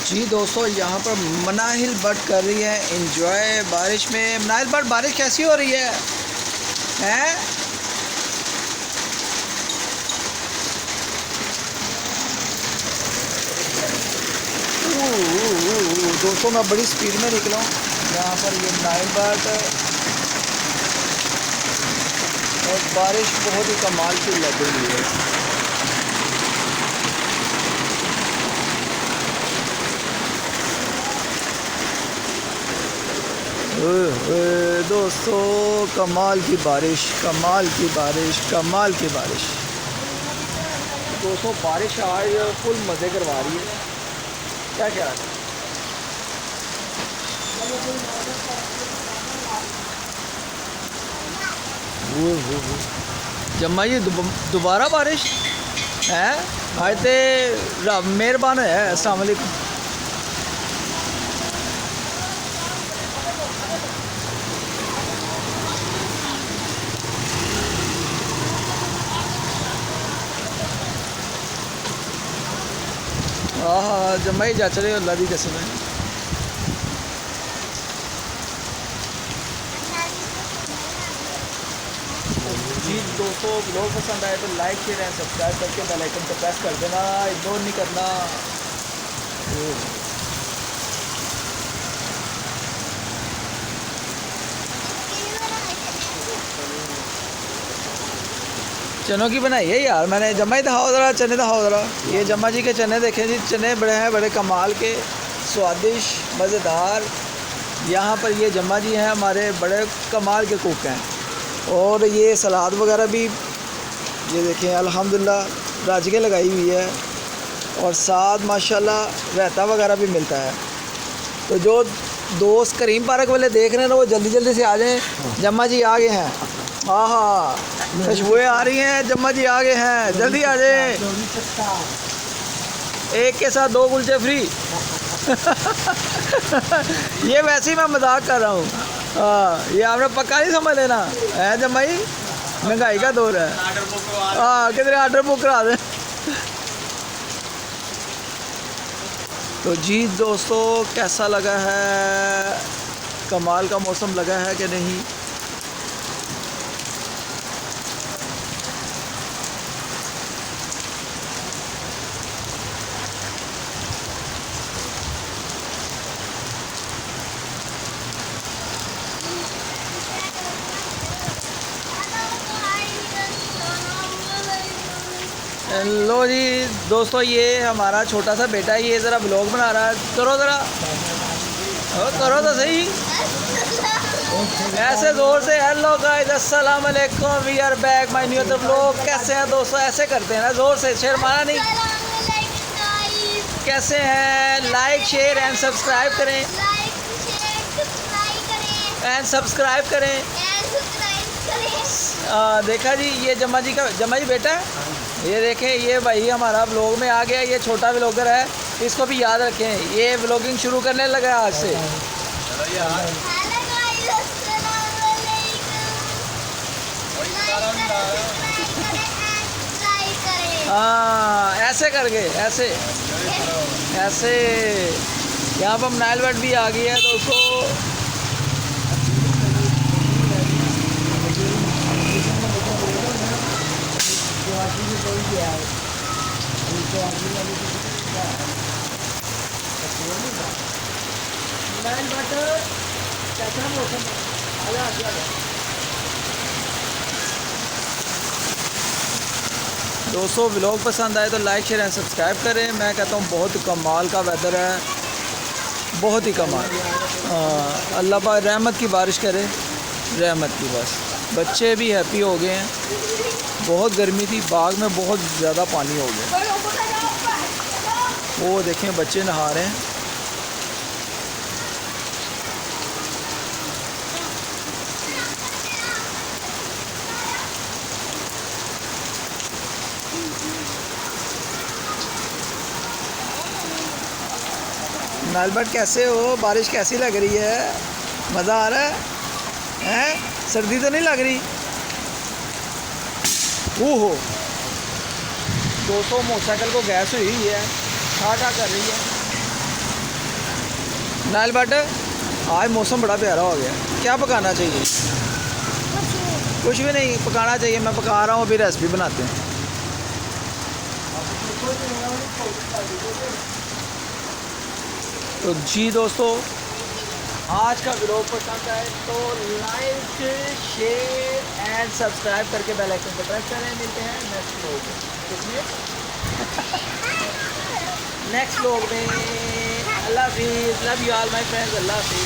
जी दोस्तों, यहाँ पर मनाहिल बट कर रही है एंजॉय बारिश में। मनाहिल बट, बारिश कैसी हो रही है हैं? दोस्तों मैं बड़ी स्पीड में निकला हूँ। यहाँ पर ये मनाहिल बट और बारिश बहुत ही कमाल की लग रही है। दोस्तों कमाल की बारिश, कमाल की बारिश, कमाल की बारिश। दोस्तों बारिश आज फुल मज़े करवा रही है। क्या क्या है? जम्मा जी दोबारा बारिश है। आज तो रब मेहरबान है। अस्सलाम वालेकुम। हाँ जम्मा ही जच रहे हो, अल्लाह की कसम है। जी दोस्तों, ब्लॉग पसंद आए तो लाइक शेयर एंड सब्सक्राइब करके बेल आइकन को प्रेस कर देना, इग्नोर नहीं करना। चनों की बनाई है यार मैंने। जम्मा ही दिखाओ ज़रा, चने दिखाओ ज़रा। ये जम्मा जी के चने देखें जी, चने बड़े हैं, बड़े कमाल के, स्वादिष्ट, मज़ेदार। यहाँ पर ये जम्मा जी हैं हमारे, बड़े कमाल के कुक हैं। और ये सलाद वगैरह भी ये देखें अल्हम्दुलिल्लाह राजगे लगाई हुई है। और साथ माशाल्लाह रायता वगैरह भी मिलता है। तो जो दोस्त करीम पार्क वाले देख रहे हैं ना, वो जल्दी जल्दी से आ जाएँ। जम्मा जी आ गए हैं। हाँ हाँ, खुशबुएँ आ रही हैं। जम्मा जी आ गए हैं, जल्दी आ जाए। एक के साथ दो कुलचे फ्री। ये वैसे ही मैं मजाक कर रहा हूँ। हाँ, ये आपने पक्का नहीं समझ लेना है। जम्मा जी महंगाई का दौर है। हाँ, किधर ऑर्डर बुक करा दें। तो जी दोस्तों, कैसा लगा है? कमाल का मौसम लगा है कि नहीं? लो जी दोस्तों, ये हमारा छोटा सा बेटा है, ये ज़रा ब्लॉग बना रहा है। करो ज़रा, करो तो सही ऐसे ज़ोर से। हेलो गाइस, अस्सलाम वालेकुम, we are back my new blog. कैसे हैं दोस्तों? ऐसे करते हैं ना, ज़ोर से, शर्माना नहीं। कैसे हैं? लाइक शेयर एंड सब्सक्राइब करें, एंड सब्सक्राइब करें। देखा जी, ये जम्मा जी का, जम्मा जी बेटा है। ये देखें, ये भाई हमारा व्लॉग में आ गया। ये छोटा व्लॉगर है, इसको भी याद रखें। ये व्लॉगिंग शुरू करने लगा आज से। हाँ, ऐसे करके, ऐसे ऐसे। यहाँ पर मनाहिल बट भी आ गई है दोस्तों। दोस्तों व्लॉग पसंद आए तो लाइक शेयर एंड सब्सक्राइब करें। मैं कहता हूँ बहुत कमाल का वेदर है, बहुत ही कमाल। अल्लाह पाक रहमत की बारिश करे, रहमत की। बस बच्चे भी हैप्पी हो गए हैं। बहुत गर्मी थी, बाग में बहुत ज़्यादा पानी हो गया। वो देखें बच्चे नहा रहे हैं। मनाहिल बट कैसे हो? बारिश कैसी लग रही है? मज़ा आ रहा है? हैं? सर्दी तो नहीं लग रही? ओहो दोस्तों, मोटरसाइकिल को गैस हुई है, ठा ठा कर रही है। नाइल बट आज मौसम बड़ा प्यारा हो गया, क्या पकाना चाहिए? कुछ भी नहीं पकाना चाहिए, मैं पका रहा हूँ, अभी रेसिपी बनाते हैं। तो जी दोस्तों, आज का वीडियो पसंद आए तो लाइक शेयर एंड सब्सक्राइब करके बेल आइकन पर प्रेस करें। मिलते हैं नेक्स्ट व्लॉग में, नेक्स्ट व्लॉग में। अल्लाह हाफिज़, love you all my friends, अल्लाह हाफिज़।